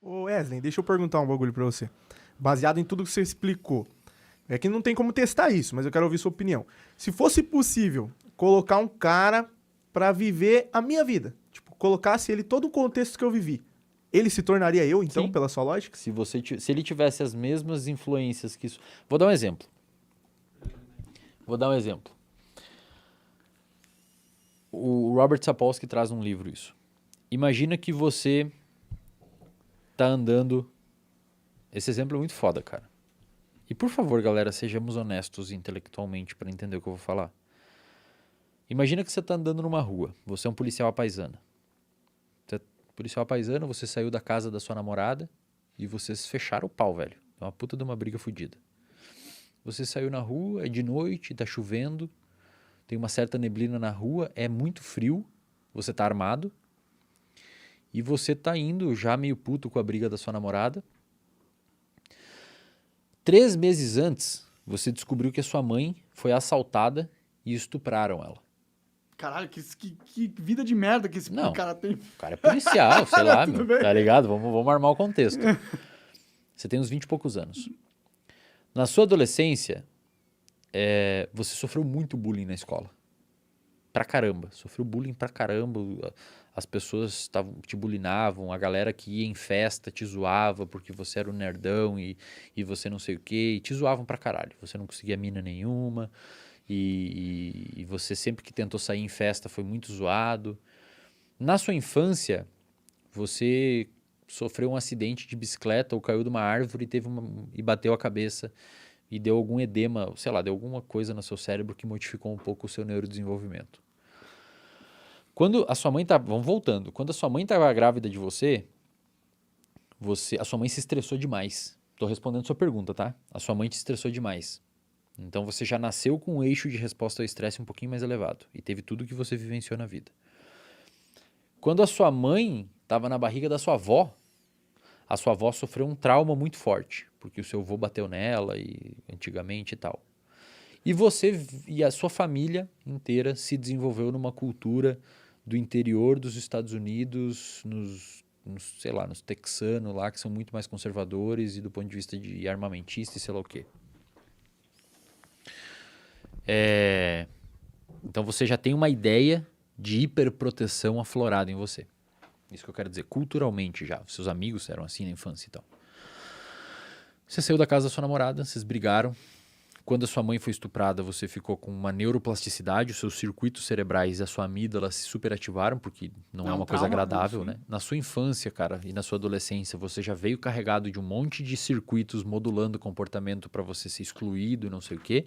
Ô Wesley, deixa eu perguntar um bagulho pra você. Baseado em tudo que você explicou. É que não tem como testar isso, mas eu quero ouvir sua opinião. Se fosse possível colocar um cara pra viver a minha vida, tipo, colocasse ele todo o contexto que eu vivi, ele se tornaria eu, então, Sim. pela sua lógica? Se ele tivesse as mesmas influências que isso... Vou dar um exemplo. O Robert Sapolsky traz num livro isso. Imagina que você tá andando... Esse exemplo é muito foda, cara. E por favor, galera, sejamos honestos intelectualmente para entender o que eu vou falar. Imagina que você tá andando numa rua. Você é um policial à paisana. Você é policial à paisana, você saiu da casa da sua namorada e vocês fecharam o pau, velho. É uma puta de uma briga fodida. Você saiu na rua, é de noite, tá chovendo, tem uma certa neblina na rua, é muito frio, você tá armado e você tá indo já meio puto com a briga da sua namorada. 3 meses antes, você descobriu que a sua mãe foi assaltada e estupraram ela. Caralho, que vida de merda que esse Não. cara tem. O cara é policial, sei lá, Tudo meu, bem. tá ligado? Vamos armar o contexto. Você tem uns 20 e poucos anos. Na sua adolescência, você sofreu muito bullying na escola. Pra caramba. Sofreu bullying pra caramba. As pessoas te bulinavam, a galera que ia em festa te zoava porque você era um nerdão e você não sei o quê. E te zoavam pra caralho. Você não conseguia mina nenhuma. E você sempre que tentou sair em festa foi muito zoado. Na sua infância, você sofreu um acidente de bicicleta ou caiu de uma árvore e bateu a cabeça e deu algum edema, sei lá, deu alguma coisa no seu cérebro que modificou um pouco o seu neurodesenvolvimento. Quando a sua mãe vamos voltando. Quando a sua mãe estava grávida de a sua mãe se estressou demais. Tô respondendo sua pergunta, tá? A sua mãe te estressou demais. Então você já nasceu com um eixo de resposta ao estresse um pouquinho mais elevado e teve tudo que você vivenciou na vida. Quando a sua mãe estava na barriga da sua avó, a sua avó sofreu um trauma muito forte, porque o seu avô bateu nela e antigamente e tal. E você e a sua família inteira se desenvolveu numa cultura do interior dos Estados Unidos, sei lá, nos texanos lá, que são muito mais conservadores e do ponto de vista de armamentista e sei lá o quê. Então você já tem uma ideia de hiperproteção aflorada em você. Isso que eu quero dizer, culturalmente já. Seus amigos eram assim na infância e tal. Você saiu da casa da sua namorada, vocês brigaram. Quando a sua mãe foi estuprada, você ficou com uma neuroplasticidade, os seus circuitos cerebrais e a sua amígdala se superativaram, porque não é uma coisa agradável, né? Na sua infância, cara, e na sua adolescência, você já veio carregado de um monte de circuitos modulando o comportamento para você ser excluído e não sei o quê.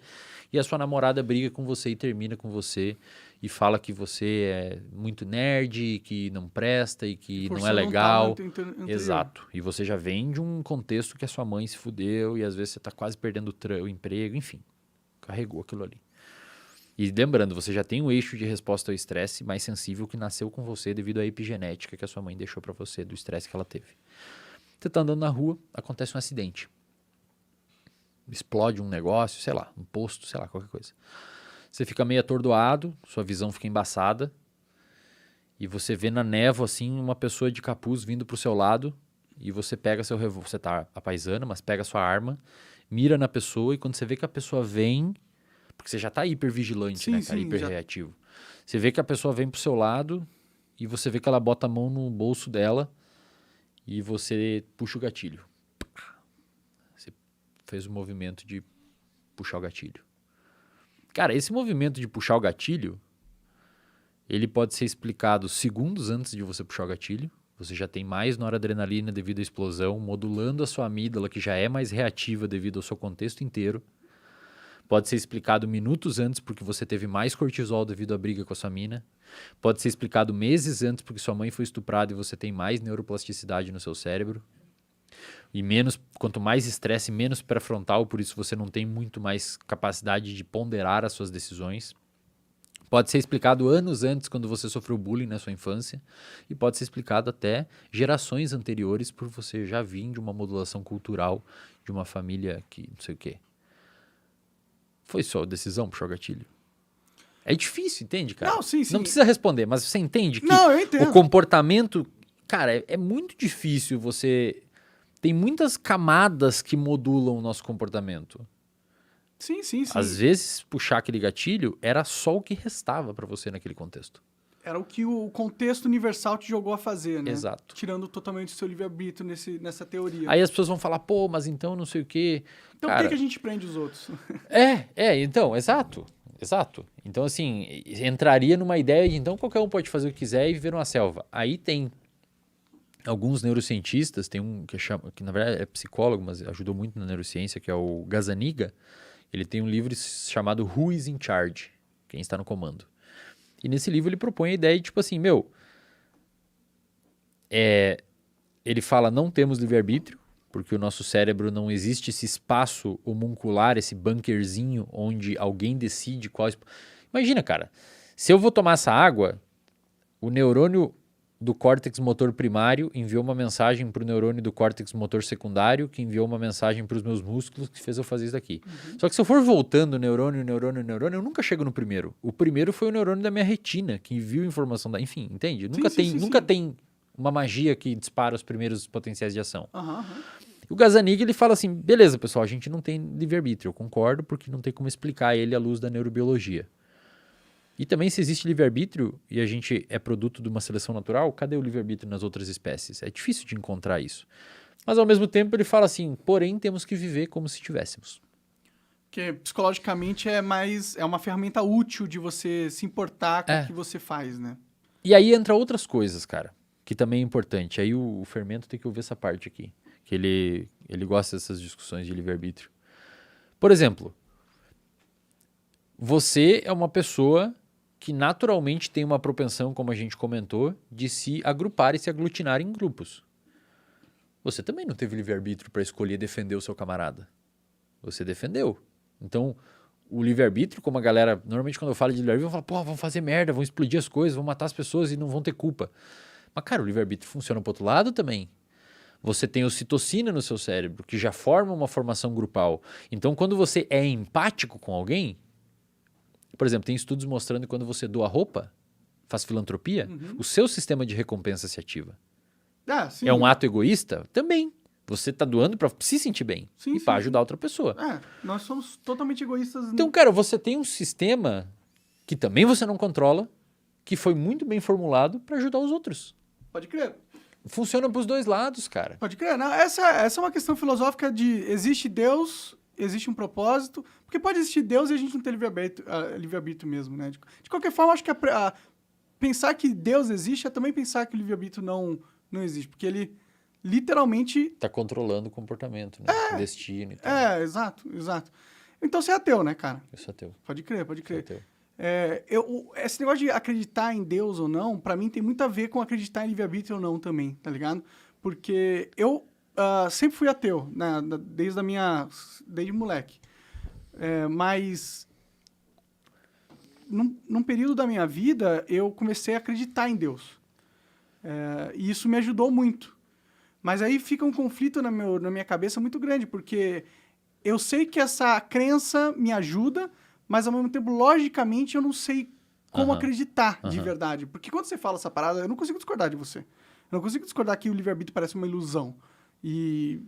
E a sua namorada briga com você e termina com você e fala que você é muito nerd, que não presta e que não é legal. Exato. E você já vem de um contexto que a sua mãe se fudeu e às vezes você tá quase perdendo o emprego, enfim. Carregou aquilo ali. E lembrando, você já tem um eixo de resposta ao estresse mais sensível que nasceu com você devido à epigenética que a sua mãe deixou para você, do estresse que ela teve. Você tá andando na rua, acontece um acidente. Explode um negócio, sei lá, um posto, sei lá, qualquer coisa. Você fica meio atordoado, sua visão fica embaçada e você vê na névoa, assim, uma pessoa de capuz vindo pro seu lado e você pega seu revólver, você tá à paisana, mas pega sua arma, mira na pessoa e quando você vê que a pessoa vem, porque você já tá hipervigilante, né, cara, hiperreativo. Você vê que a pessoa vem pro seu lado e você vê que ela bota a mão no bolso dela e você puxa o gatilho. Você fez o movimento de puxar o gatilho. Cara, esse movimento de puxar o gatilho, ele pode ser explicado segundos antes de você puxar o gatilho. Você já tem mais noradrenalina devido à explosão, modulando a sua amígdala, que já é mais reativa devido ao seu contexto inteiro. Pode ser explicado minutos antes porque você teve mais cortisol devido à briga com a sua mina. Pode ser explicado meses antes porque sua mãe foi estuprada e você tem mais neuroplasticidade no seu cérebro. E quanto mais estresse, menos pré-frontal, por isso você não tem muito mais capacidade de ponderar as suas decisões. Pode ser explicado anos antes, quando você sofreu bullying na sua infância, e pode ser explicado até gerações anteriores, por você já vir de uma modulação cultural, de uma família que não sei o quê. Foi sua decisão puxar o gatilho? É difícil, entende, cara? Não, sim. Não precisa responder, mas você entende que eu entendo. o comportamento... Cara, é muito difícil você tem muitas camadas que modulam o nosso comportamento. Sim, sim, sim. Às vezes, puxar aquele gatilho era só o que restava para você naquele contexto. Era o que o contexto universal te jogou a fazer, né? Exato. Tirando totalmente o seu livre-arbítrio nessa teoria. Aí as pessoas vão falar, pô, mas então não sei o quê. Então Cara, por que a gente prende os outros? então, exato. Então, assim, entraria numa ideia de, então, qualquer um pode fazer o que quiser e viver numa selva. Aí tem alguns neurocientistas, tem um que na verdade é psicólogo, mas ajudou muito na neurociência, que é o Gazzaniga. Ele tem um livro chamado Who is in Charge? Quem está no comando. E nesse livro ele propõe a ideia de, tipo assim, ele fala, não temos livre-arbítrio, porque o nosso cérebro não existe esse espaço homuncular, esse bunkerzinho onde alguém decide qual... Imagina, cara, se eu vou tomar essa água, o neurônio do córtex motor primário enviou uma mensagem para o neurônio do córtex motor secundário, que enviou uma mensagem para os meus músculos, que fez eu fazer isso daqui. Só que se eu for voltando neurônio, eu nunca chego no primeiro. O primeiro foi o neurônio da minha retina, que enviou informação da... Enfim, entende? Nunca tem uma magia que dispara os primeiros potenciais de ação. O Gazzaniga, ele fala assim, beleza, pessoal, a gente não tem livre-arbítrio, eu concordo, porque não tem como explicar ele à luz da neurobiologia. E também, se existe livre-arbítrio e a gente é produto de uma seleção natural, cadê o livre-arbítrio nas outras espécies? É difícil de encontrar isso. Mas, ao mesmo tempo, ele fala assim, porém, temos que viver como se tivéssemos. Porque, psicologicamente, é uma ferramenta útil de você se importar com o que você faz, né? E aí entra outras coisas, cara, que também é importante. Aí o Fermento tem que ouvir essa parte aqui, que ele gosta dessas discussões de livre-arbítrio. Por exemplo, você é uma pessoa que naturalmente tem uma propensão, como a gente comentou, de se agrupar e se aglutinar em grupos. Você também não teve livre-arbítrio para escolher defender o seu camarada. Você defendeu. Então, o livre-arbítrio, como a galera... Normalmente, quando eu falo de livre-arbítrio, eu falo, pô, vão fazer merda, vão explodir as coisas, vão matar as pessoas e não vão ter culpa. Mas, cara, o livre-arbítrio funciona pro outro lado também. Você tem ocitocina no seu cérebro, que já forma uma formação grupal. Então, quando você é empático com alguém... Por exemplo, tem estudos mostrando que quando você doa roupa, faz filantropia, o seu sistema de recompensa se ativa. Sim. É um ato egoísta? Também. Você está doando para se sentir bem e para ajudar outra pessoa. Nós somos totalmente egoístas. Então, cara, você tem um sistema que também você não controla, que foi muito bem formulado para ajudar os outros. Pode crer. Funciona para os dois lados, cara. Pode crer. Não, essa é uma questão filosófica de existe Deus... Existe um propósito, porque pode existir Deus e a gente não ter livre-arbítrio mesmo, né? De qualquer forma, acho que pensar que Deus existe é também pensar que o livre-arbítrio não existe, porque ele literalmente... Tá controlando o comportamento, né? O destino e tal. Exato. Então você é ateu, né, cara? Eu sou ateu. Pode crer. Sou ateu. Esse negócio de acreditar em Deus ou não, pra mim tem muito a ver com acreditar em livre-arbítrio ou não também, tá ligado? Porque eu... sempre fui ateu, né? Desde moleque. Mas num período da minha vida, eu comecei a acreditar em Deus. E isso me ajudou muito. Mas aí fica um conflito na minha cabeça muito grande, porque eu sei que essa crença me ajuda, mas ao mesmo tempo, logicamente, eu não sei como acreditar de verdade. Porque quando você fala essa parada, eu não consigo discordar de você. Eu não consigo discordar que o livre-arbítrio parece uma ilusão. E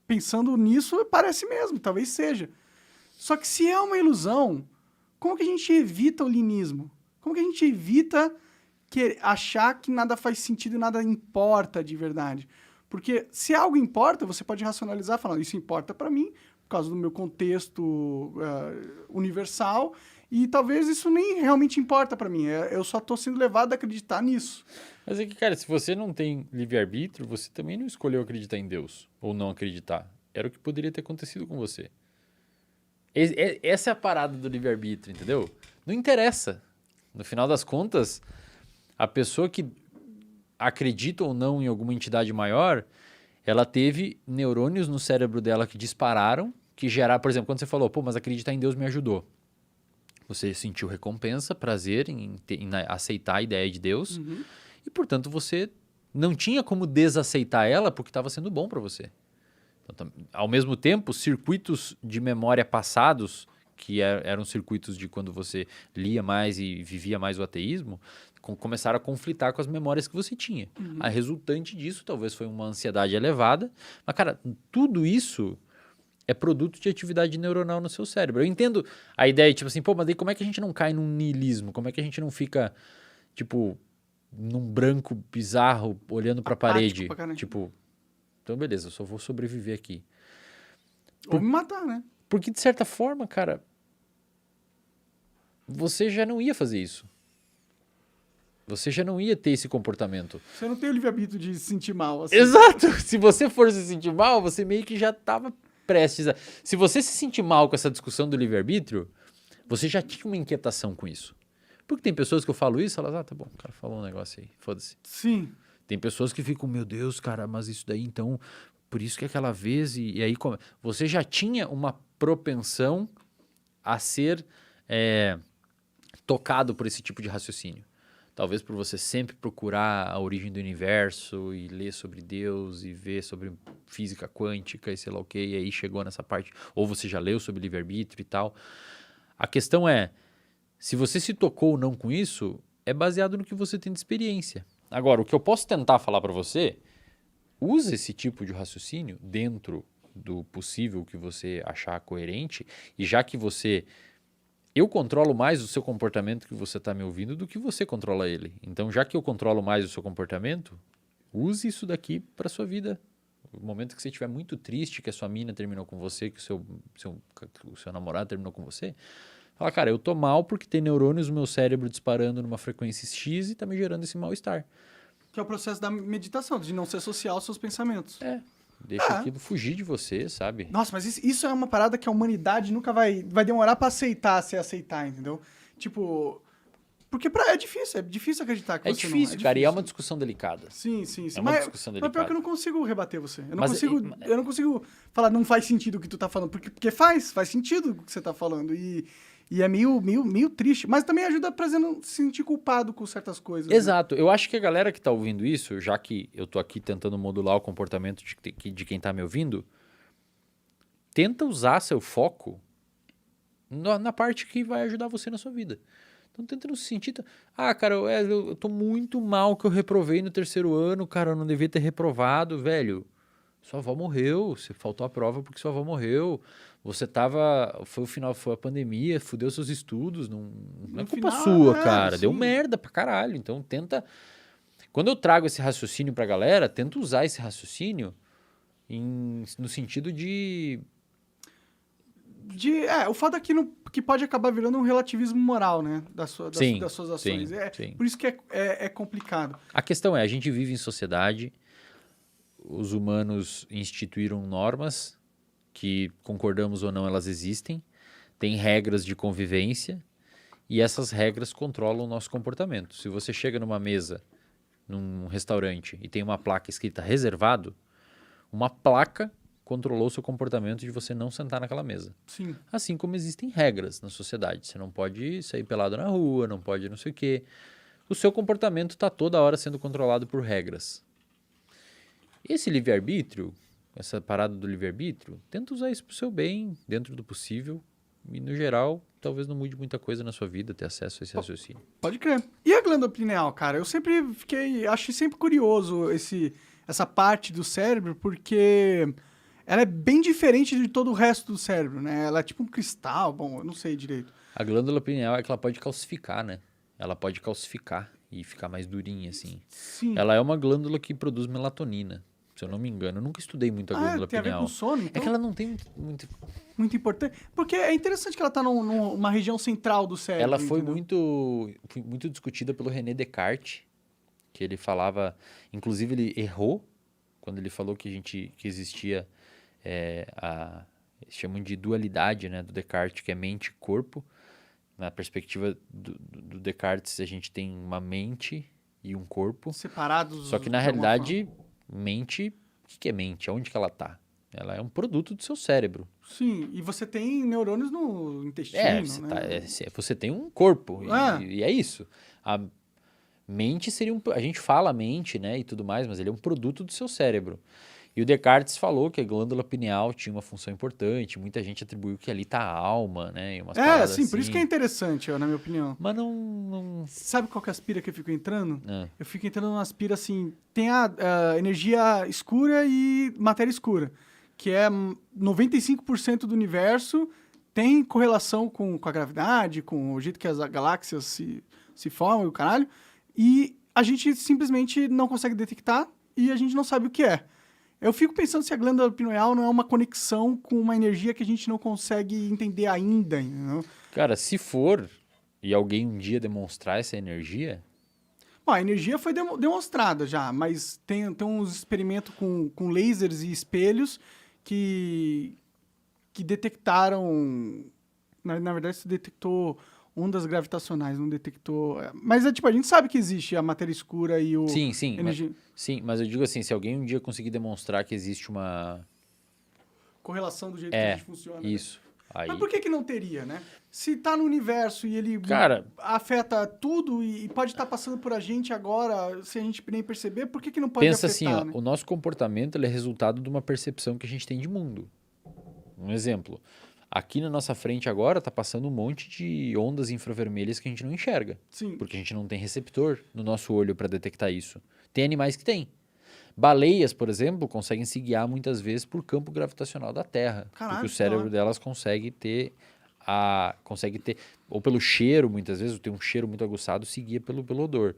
pensando nisso, parece mesmo, talvez seja. Só que se é uma ilusão, como que a gente evita o linismo? Como que a gente evita achar que nada faz sentido e nada importa de verdade? Porque se algo importa, você pode racionalizar falando, isso importa para mim, por causa do meu contexto universal, e talvez isso nem realmente importa para mim. Eu só estou sendo levado a acreditar nisso. Mas é que, cara, se você não tem livre-arbítrio, você também não escolheu acreditar em Deus, ou não acreditar. Era o que poderia ter acontecido com você. Essa é a parada do livre-arbítrio, entendeu? Não interessa. No final das contas, a pessoa que acredita ou não em alguma entidade maior, ela teve neurônios no cérebro dela que dispararam, que geraram, por exemplo, quando você falou, pô, mas acreditar em Deus me ajudou. Você sentiu recompensa, prazer em aceitar a ideia de Deus, e, portanto, você não tinha como desaceitar ela porque estava sendo bom para você. Então, ao mesmo tempo, circuitos de memória passados, que eram circuitos de quando você lia mais e vivia mais o ateísmo, começaram a conflitar com as memórias que você tinha. A resultante disso talvez foi uma ansiedade elevada. Mas, cara, tudo isso é produto de atividade neuronal no seu cérebro. Eu entendo a ideia, tipo assim, pô, mas daí como é que a gente não cai num niilismo? Como é que a gente não fica, tipo, num branco bizarro, olhando pra parede? pra caramba. Tipo, então beleza, eu só vou sobreviver aqui. Ou me matar, né? Porque, de certa forma, cara, você já não ia fazer isso. Você já não ia ter esse comportamento. Você não tem o livre-arbítrio de se sentir mal, assim. Exato! Se você for se sentir mal, você meio que já estava prestes a... Se você se sentir mal com essa discussão do livre-arbítrio, você já tinha uma inquietação com isso. Porque tem pessoas que eu falo isso, elas, tá bom, o cara falou um negócio aí, foda-se. Sim. Tem pessoas que ficam, meu Deus, cara, mas isso daí então, por isso que aquela vez, e aí você já tinha uma propensão a ser tocado por esse tipo de raciocínio. Talvez por você sempre procurar a origem do universo e ler sobre Deus e ver sobre física quântica e sei lá o que, e aí chegou nessa parte, ou você já leu sobre livre-arbítrio e tal. A questão é, se você se tocou ou não com isso, é baseado no que você tem de experiência. Agora, o que eu posso tentar falar para você, use esse tipo de raciocínio dentro do possível que você achar coerente, e já que eu controlo mais o seu comportamento que você está me ouvindo do que você controla ele. Então, já que eu controlo mais o seu comportamento, use isso daqui para sua vida. No momento que você estiver muito triste, que a sua mina terminou com você, que o seu namorado terminou com você, fala, cara, eu tô mal porque tem neurônios no meu cérebro disparando numa frequência X e tá me gerando esse mal-estar. Que é o processo da meditação, de não se associar aos seus pensamentos. Deixa aquilo fugir de você, sabe? Nossa, mas isso é uma parada que a humanidade nunca vai demorar pra aceitar, se aceitar, entendeu? Tipo, porque é difícil acreditar que É você difícil, não. cara, e é uma discussão delicada. Sim. É uma discussão Mas pior delicada. que eu não consigo rebater você. Eu Mas não consigo falar, não faz sentido o que tu tá falando. Porque faz sentido o que você tá falando. E é meio triste. Mas também ajuda a não se sentir culpado com certas coisas. Exato. Eu acho que a galera que tá ouvindo isso, já que eu tô aqui tentando modular o comportamento de quem tá me ouvindo, tenta usar seu foco na parte que vai ajudar você na sua vida. Então tenta não se sentir... cara, eu tô muito mal que eu reprovei no 3º ano, cara, eu não devia ter reprovado, velho. Sua avó morreu, você faltou a prova porque sua avó morreu. Você foi a pandemia, fudeu seus estudos, não é culpa sua, cara. Sim. Deu merda pra caralho. Então tenta... Quando eu trago esse raciocínio pra galera, tenta usar esse raciocínio no sentido de... O fato é que pode acabar virando um relativismo moral, né? Das suas ações. Sim. Por isso que é complicado. A questão é, a gente vive em sociedade, os humanos instituíram normas que, concordamos ou não, elas existem, tem regras de convivência e essas regras controlam o nosso comportamento. Se você chega numa mesa, num restaurante e tem uma placa escrita reservado, uma placa controlou o seu comportamento de você não sentar naquela mesa. Sim. Assim como existem regras na sociedade. Você não pode sair pelado na rua, não pode não sei o quê. O seu comportamento está toda hora sendo controlado por regras. Esse livre-arbítrio, essa parada do livre-arbítrio, tenta usar isso para o seu bem, dentro do possível. E, no geral, talvez não mude muita coisa na sua vida ter acesso a esse raciocínio. Pode crer. E a glândula pineal, cara? Eu sempre achei sempre curioso essa parte do cérebro, porque ela é bem diferente de todo o resto do cérebro, né? Ela é tipo um cristal, bom, eu não sei direito. A glândula pineal é que ela pode calcificar, né? Ela pode calcificar e ficar mais durinha, assim. Sim. Ela é uma glândula que produz melatonina, se eu não me engano. Eu nunca estudei muito a glândula tem pineal. a ver com sono, então? É que ela não tem muito... Muito importante. Porque é interessante que ela tá numa região central do cérebro. Ela foi entendeu? muito discutida pelo René Descartes, que ele falava... Inclusive, ele errou quando ele falou que existia chamam de dualidade, né, do Descartes, que é mente e corpo. Na perspectiva do Descartes, a gente tem uma mente e um corpo. Separados. Só que, na realidade, mente... O que é mente? Aonde que ela está? Ela é um produto do seu cérebro. Sim, e você tem neurônios no intestino, né? Você tem um corpo, e é isso. A mente seria a gente fala mente, né, e tudo mais, mas ele é um produto do seu cérebro. E o Descartes falou que a glândula pineal tinha uma função importante, muita gente atribuiu que ali tá a alma, né? E umas paradas sim, por isso que é assim. interessante, ó, na minha opinião. Mas não... Sabe qual que é a aspira que eu fico entrando? Ah, Eu fico entrando numa aspira assim, tem a energia escura e matéria escura, que é 95% do universo tem correlação com a gravidade, com o jeito que as galáxias se formam e o caralho, e a gente simplesmente não consegue detectar e a gente não sabe o que é. Eu fico pensando se a glândula pineal não é uma conexão com uma energia que a gente não consegue entender ainda, entendeu? cara, se for e alguém um dia demonstrar essa energia, Bom, a energia foi demonstrada já, mas tem uns experimentos com lasers e espelhos que detectaram... Na verdade, se detectou ondas gravitacionais, não detectou... Mas tipo, a gente sabe que existe a matéria escura e o... sim, energia... mas eu digo assim, se alguém um dia conseguir demonstrar que existe uma... Correlação do jeito que a gente funciona. Né? Isso. Aí, Mas por que não teria, né? Se tá no universo e ele cara, afeta tudo e pode estar passando por a gente agora, se a gente nem perceber, por que não pode pensa afetar, assim, ó, né? o nosso comportamento ele é resultado de uma percepção que a gente tem de mundo. Um exemplo, aqui na nossa frente agora tá passando um monte de ondas infravermelhas que a gente não enxerga, Sim. porque a gente não tem receptor no nosso olho para detectar isso. Tem animais que têm. Baleias, por exemplo, conseguem se guiar muitas vezes por campo gravitacional da Terra, Caralho, porque o que cérebro da hora. delas consegue ter ou pelo cheiro, muitas vezes, tem um cheiro muito aguçado, se guia pelo odor.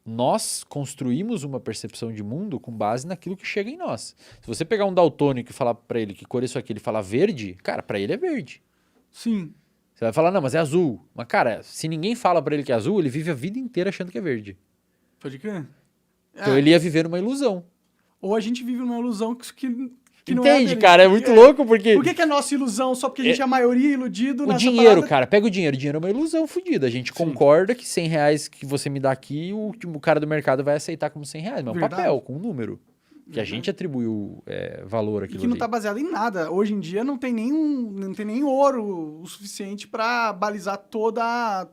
Nós construímos uma percepção de mundo com base naquilo que chega em nós. Se você pegar um daltônico e falar pra ele que cor é isso aqui, ele falar verde, cara, pra ele é verde. Sim. Você vai falar, não, mas é azul. Mas, cara, se ninguém fala pra ele que é azul, ele vive a vida inteira achando que é verde. Pode crer. Então ele ia viver numa ilusão. Ou a gente vive numa ilusão que não é Entende, dele. cara? É muito louco porque... Por que é nossa ilusão só porque a gente é a maioria iludido O nessa dinheiro, parada? cara, pega o dinheiro. O dinheiro é uma ilusão fodida. A gente concorda que 100 reais que você me dá aqui, o cara do mercado vai aceitar como 100 reais. Mas é um Verdade. papel, com um número. Que a gente atribuiu valor E àquilo que não ali. tá baseado em nada. Hoje em dia não tem nem ouro o suficiente pra balizar toda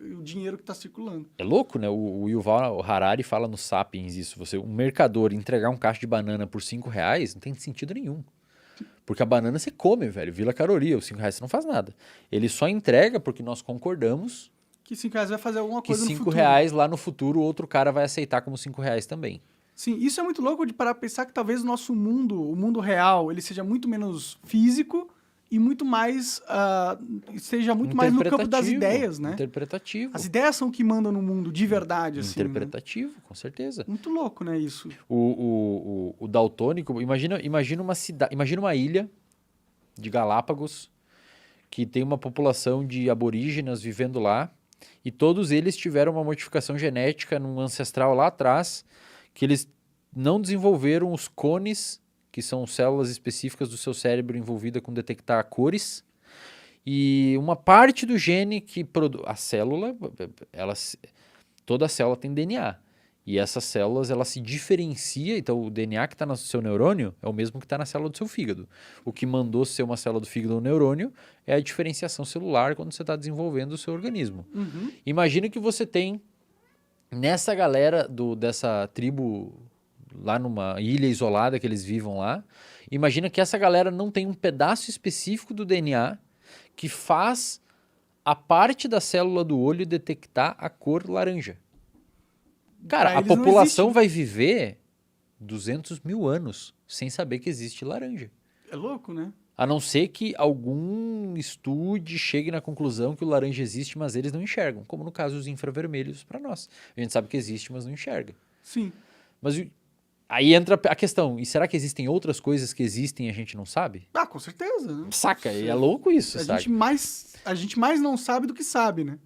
o dinheiro que tá circulando. É louco, né? O Yuval Harari fala no Sapiens isso. Um mercador entregar um cacho de banana por 5 reais não tem sentido nenhum. Porque a banana você come, velho. Vila Caroria, os 5 reais você não faz nada. Ele só entrega porque nós concordamos Que 5 reais vai fazer alguma que coisa no 5 futuro. reais lá no futuro outro cara vai aceitar como 5 reais também. Sim, isso é muito louco de parar pra pensar que talvez o nosso mundo, o mundo real, ele seja muito menos físico e muito mais... seja muito mais no campo das ideias, né? Interpretativo. As ideias são o que mandam no mundo, de verdade, assim. Né? Interpretativo, com certeza. Muito louco, né, isso? O daltônico, imagina uma cidade, imagina uma ilha de Galápagos que tem uma população de aborígenas vivendo lá e todos eles tiveram uma modificação genética num ancestral lá atrás que eles não desenvolveram os cones, que são células específicas do seu cérebro envolvida com detectar cores, e uma parte do gene que produz... A célula, toda célula tem DNA. E essas células, ela se diferencia, então o DNA que está no seu neurônio é o mesmo que está na célula do seu fígado. O que mandou ser uma célula do fígado ou neurônio é a diferenciação celular quando você está desenvolvendo o seu organismo. Uhum. Imagina que você tem, nessa galera dessa tribo, lá numa ilha isolada que eles vivam lá, imagina que essa galera não tem um pedaço específico do DNA que faz a parte da célula do olho detectar a cor laranja. Cara, Pra a eles não população existe. vai viver 200 mil anos sem saber que existe laranja. É louco, né? A não ser que algum estude chegue na conclusão que o laranja existe, mas eles não enxergam. Como no caso dos infravermelhos para nós. A gente sabe que existe, mas não enxerga. Sim. Mas aí entra a questão, e será que existem outras coisas que existem e a gente não sabe? Ah, com certeza. Né? Saca? E é louco isso, A sabe? gente mais não sabe do que sabe, né?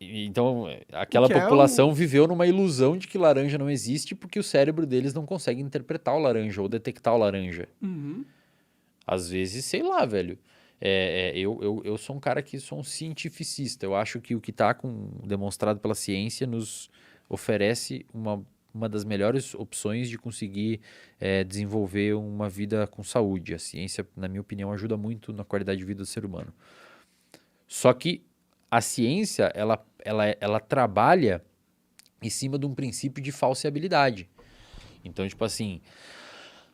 Então, aquela O que é população viveu numa ilusão de que laranja não existe porque o cérebro deles não consegue interpretar o laranja ou detectar o laranja. Uhum. Às vezes, sei lá, velho. Eu sou um cara que sou um cientificista. Eu acho que o que está demonstrado pela ciência nos oferece uma das melhores opções de conseguir desenvolver uma vida com saúde. A ciência, na minha opinião, ajuda muito na qualidade de vida do ser humano. Só que a ciência, ela trabalha em cima de um princípio de falseabilidade. Então, tipo assim,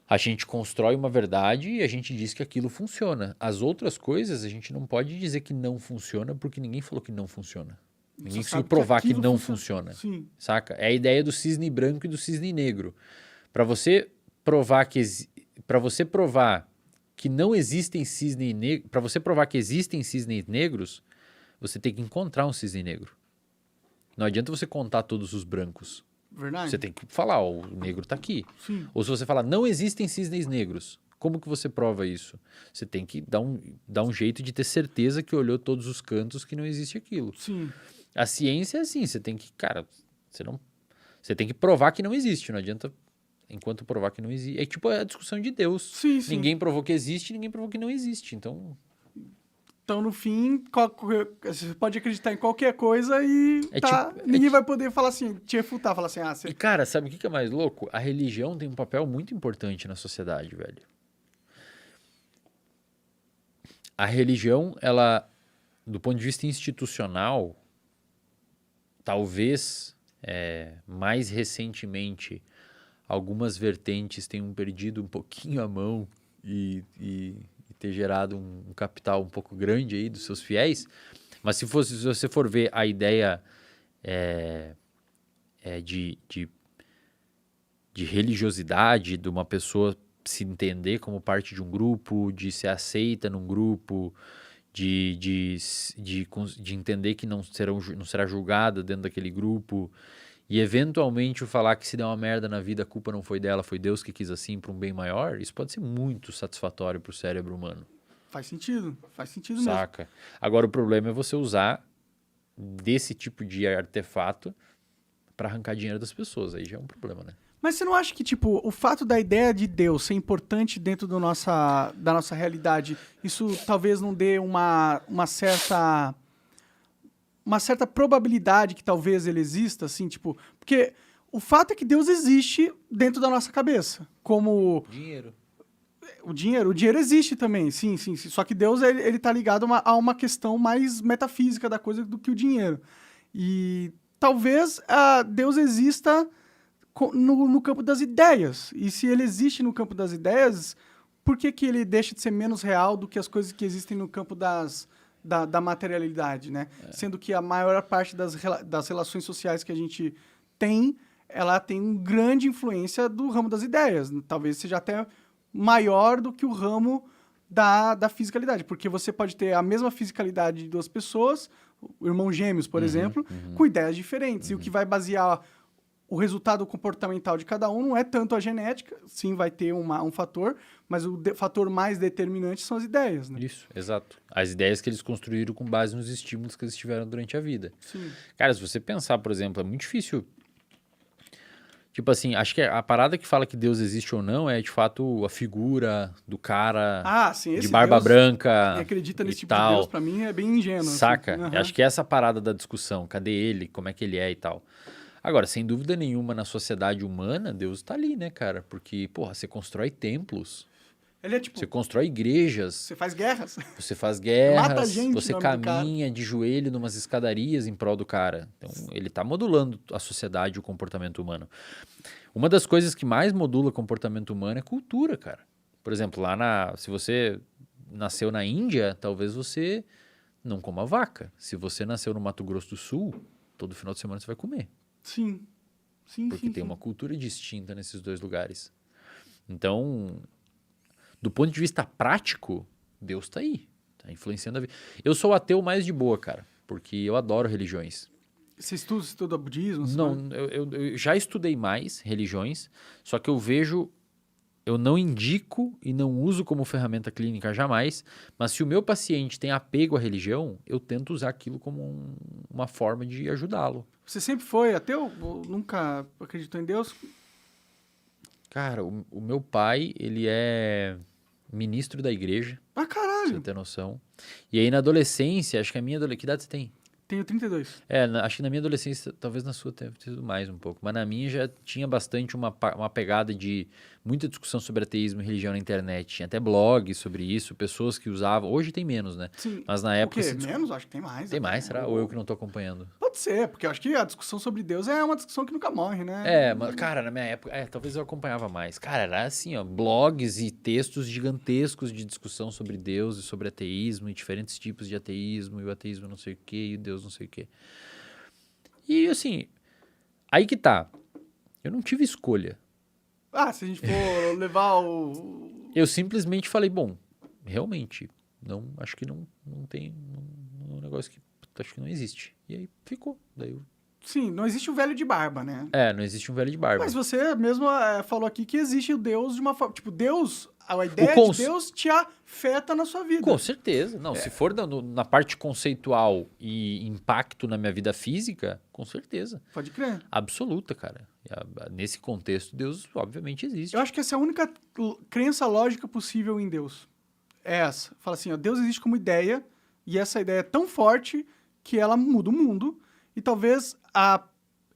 a gente constrói uma verdade e a gente diz que aquilo funciona. As outras coisas a gente não pode dizer que não funciona porque ninguém falou que não funciona. Ninguém Só conseguiu sabe que provar que aquilo não funciona. Sim. Saca? É a ideia do cisne branco e do cisne negro. Para você provar que não existem cisne negros, para você provar que existem cisnes negros, você tem que encontrar um cisne negro. Não adianta você contar todos os brancos. Verdade. Você tem que falar, ó, o negro tá aqui. Sim. Ou se você falar, não existem cisnes negros, como que você prova isso? Você tem que dar um jeito de ter certeza que olhou todos os cantos que não existe aquilo. Sim. A ciência é assim, você tem que, cara, você tem que provar que não existe, não adianta enquanto provar que não existe. É tipo a discussão de Deus. Sim, sim. Ninguém provou que existe, ninguém provou que não existe. Então, No fim, você pode acreditar em qualquer coisa e É ninguém vai poder falar assim, te refutar, falar assim, você... e cara, sabe o que é mais louco? A religião tem um papel muito importante na sociedade, velho. A religião, ela, do ponto de vista institucional, talvez mais recentemente algumas vertentes tenham perdido um pouquinho a mão e ter gerado um capital um pouco grande aí dos seus fiéis. Mas se você for ver a ideia de religiosidade de uma pessoa se entender como parte de um grupo, de ser aceita num grupo, de entender que não será julgada dentro daquele grupo, e eventualmente o falar que se der uma merda na vida, a culpa não foi dela, foi Deus que quis assim para um bem maior, isso pode ser muito satisfatório para o cérebro humano. Faz sentido mesmo. Saca? Agora o problema é você usar desse tipo de artefato para arrancar dinheiro das pessoas, aí já é um problema, né? Mas você não acha que, tipo, o fato da ideia de Deus ser importante dentro da nossa realidade, isso talvez não dê uma certa probabilidade que talvez ele exista, assim, tipo... Porque o fato é que Deus existe dentro da nossa cabeça, como... Dinheiro. O dinheiro existe também, sim. Só que Deus, ele tá ligado a uma questão mais metafísica da coisa do que o dinheiro. E talvez Deus exista no campo das ideias. E se ele existe no campo das ideias, por que ele deixa de ser menos real do que as coisas que existem no campo da materialidade, né? Sendo que a maior parte das relações sociais que a gente tem, ela tem uma grande influência do ramo das ideias. Talvez seja até maior do que o ramo da fisicalidade, porque você pode ter a mesma fisicalidade de duas pessoas, irmãos gêmeos, por exemplo, com ideias diferentes. E o que vai basear o resultado comportamental de cada um não é tanto a genética, sim, vai ter um fator, mas o fator mais determinante são as ideias, né? Isso, exato. As ideias que eles construíram com base nos estímulos que eles tiveram durante a vida. Sim. Cara, se você pensar, por exemplo, é muito difícil. Tipo assim, acho que a parada que fala que Deus existe ou não é, de fato, a figura do cara Sim, de barba Deus, branca quem acredita nesse e tipo de tal. Deus, pra mim, é bem ingênuo. Saca? Assim. Acho que essa é a parada da discussão. Cadê ele? Como é que ele é e tal. Agora, sem dúvida nenhuma, na sociedade humana, Deus tá ali, né, cara? Porque, porra, você constrói templos, Ele é tipo, você constrói igrejas, você faz guerras. você faz guerras, Mata gente você em nome do caminha de joelho numas escadarias em prol do cara. Então, ele tá modulando a sociedade e o comportamento humano. Uma das coisas que mais modula o comportamento humano é cultura, cara. Por exemplo, se você nasceu na Índia, talvez você não coma vaca. Se você nasceu no Mato Grosso do Sul, todo final de semana você vai comer. Sim. Porque tem uma cultura distinta nesses dois lugares. Então, do ponto de vista prático, Deus tá aí. Tá influenciando a vida. Eu sou o ateu mais de boa, cara. Porque eu adoro religiões. Você estuda budismo? Não, eu já estudei mais religiões. Só que eu não indico e não uso como ferramenta clínica jamais. Mas se o meu paciente tem apego à religião, eu tento usar aquilo como uma forma de ajudá-lo. Você sempre foi ateu? Ou nunca acreditou em Deus? Cara, o meu pai, ele é ministro da igreja, Ah, pra você caralho! ter noção. E aí na adolescência, acho que que idade você tem? Tenho 32. Acho que na minha adolescência, talvez na sua tenha sido mais um pouco, mas na minha já tinha bastante uma pegada de muita discussão sobre ateísmo e religião na internet. Tinha até blogs sobre isso, pessoas que usavam. Hoje tem menos, né? Sim. Mas na época. O quê? Menos? Acho que tem mais. Tem mais, será? Ou eu que não tô acompanhando? Pode ser, porque eu acho que a discussão sobre Deus é uma discussão que nunca morre, né? Mas, cara, na minha época, talvez eu acompanhava mais. Cara, era assim, ó, blogs e textos gigantescos de discussão sobre Deus e sobre ateísmo e diferentes tipos de ateísmo, e o ateísmo não sei o quê, e o Deus não sei o quê. E, assim, aí que tá. Eu não tive escolha. Se a gente for levar o... Eu simplesmente falei, bom, realmente, acho que não tem um negócio que acho que não existe. E aí ficou. Daí Sim, não existe o velho de barba, né? não existe um velho de barba. Mas você mesmo falou aqui que existe o Deus de uma forma... Tipo, Deus... A ideia de Deus te afeta na sua vida. Com certeza. Não, se for na parte conceitual e impacto na minha vida física, com certeza. Pode crer. Absoluta, cara. Nesse contexto, Deus obviamente existe. Eu acho que essa é a única crença lógica possível em Deus. É essa. Fala assim, ó, Deus existe como ideia, e essa ideia é tão forte que ela muda o mundo, e talvez a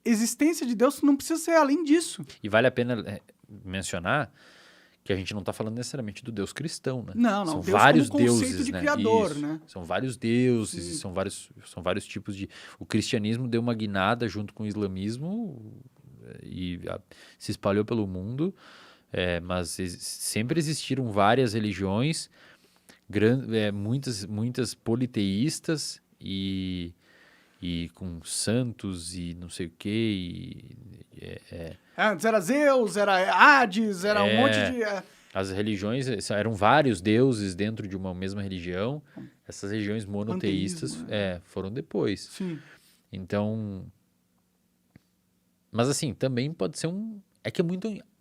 existência de Deus não precisa ser além disso. E vale a pena mencionar que a gente não está falando necessariamente do Deus cristão, né? Não. São Deus vários como conceito deuses, de né? criador, Isso. né? São vários deuses, Sim. e são vários tipos de... O cristianismo deu uma guinada junto com o islamismo e se espalhou pelo mundo, mas sempre existiram várias religiões, muitas politeístas e com santos e não sei o quê. Antes era Zeus, era Hades, era um monte de... As religiões eram vários deuses dentro de uma mesma religião. Essas religiões monoteístas foram depois. Sim. Então... Mas assim, também pode ser É que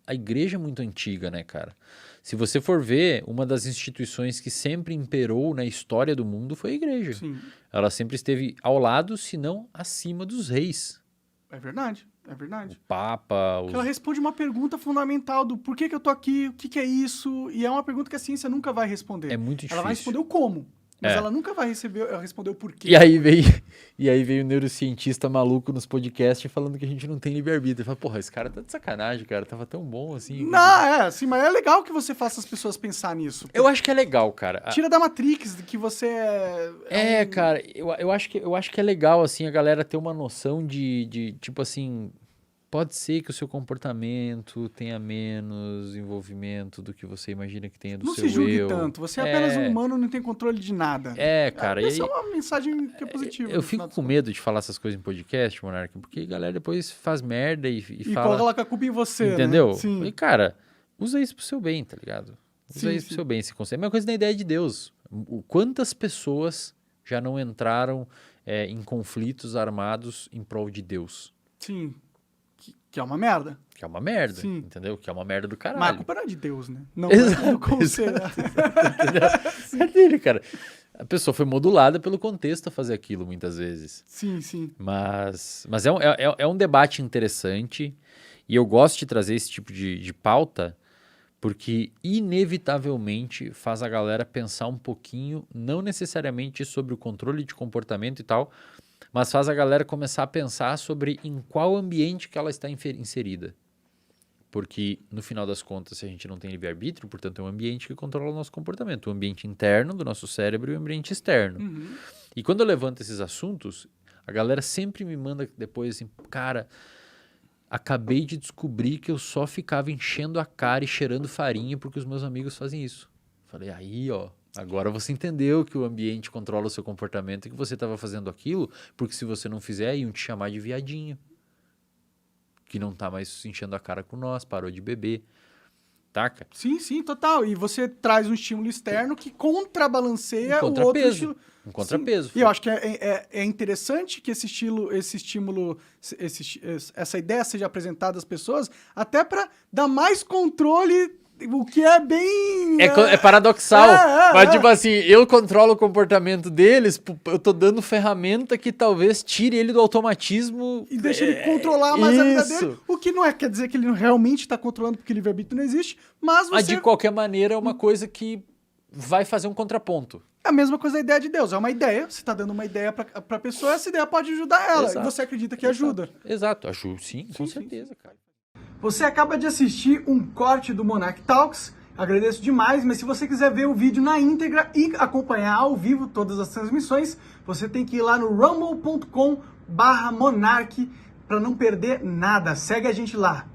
a igreja é muito antiga, né, cara? Se você for ver, uma das instituições que sempre imperou na história do mundo foi a igreja. Sim. Ela sempre esteve ao lado, se não acima dos reis. É verdade. O Papa... Porque ela responde uma pergunta fundamental do por que eu tô aqui, o que é isso, e é uma pergunta que a ciência nunca vai responder. É muito difícil. Ela vai responder o como, mas ela nunca vai responder o porquê. E aí veio o neurocientista maluco nos podcasts falando que a gente não tem livre-arbítrio. Fala, porra, esse cara tá de sacanagem, cara, tava tão bom assim. Não, sim, mas é legal que você faça as pessoas pensar nisso. Eu acho que é legal, cara. Tira da Matrix que você cara, eu acho que é legal, assim, a galera ter uma noção de tipo assim... Pode ser que o seu comportamento tenha menos envolvimento do que você imagina que tenha do seu eu. Não se julgue tanto. Você é apenas um humano e não tem controle de nada. Cara. Essa é uma mensagem que é positiva. Eu fico com medo de falar essas coisas em podcast, Monark, porque a galera depois faz merda e fala... E coloca a culpa em você, entendeu? Né? Sim. E, cara, usa isso pro seu bem, tá ligado? Usa isso pro seu bem, esse conceito. É a mesma coisa da ideia de Deus. Quantas pessoas já não entraram em conflitos armados em prol de Deus? Sim. Que é uma merda. Que é uma merda, Sim. Entendeu? Que é uma merda do caralho. Mas a culpa não é de Deus, né? Não Exato, é do conselho. É dele, cara. A pessoa foi modulada pelo contexto a fazer aquilo, muitas vezes. Sim. Mas é um debate interessante e eu gosto de trazer esse tipo de pauta porque, inevitavelmente, faz a galera pensar um pouquinho, não necessariamente sobre o controle de comportamento e tal, mas faz a galera começar a pensar sobre em qual ambiente que ela está inserida. Porque, no final das contas, se a gente não tem livre-arbítrio, portanto, é um ambiente que controla o nosso comportamento. O ambiente interno do nosso cérebro e o ambiente externo. Uhum. E quando eu levanto esses assuntos, a galera sempre me manda depois assim, cara, acabei de descobrir que eu só ficava enchendo a cara e cheirando farinha porque os meus amigos fazem isso. Falei, aí, ó. Agora você entendeu que o ambiente controla o seu comportamento e que você estava fazendo aquilo, porque se você não fizer, iam te chamar de viadinho. Que não tá mais enchendo a cara com nós, parou de beber. Taca? Sim, total. E você traz um estímulo externo que contrabalanceia o outro estímulo. Um contrapeso. E eu acho que é interessante que essa ideia seja apresentada às pessoas, até para dar mais controle. O que é bem... É paradoxal. Mas, tipo assim, eu controlo o comportamento deles, eu tô dando ferramenta que talvez tire ele do automatismo. E deixa ele controlar mais a vida dele. O que não quer dizer que ele realmente tá controlando porque o livre-arbítrio não existe, mas você... Mas, de qualquer maneira, é uma coisa que vai fazer um contraponto. É a mesma coisa da ideia de Deus. É uma ideia, você está dando uma ideia para a pessoa, essa ideia pode ajudar ela. Exato. E você acredita que ajuda. Exato, ajuda, sim, com certeza, cara. Você acaba de assistir um corte do Monarch Talks. Agradeço demais, mas se você quiser ver o vídeo na íntegra e acompanhar ao vivo todas as transmissões, você tem que ir lá no rumble.com/monarch para não perder nada. Segue a gente lá.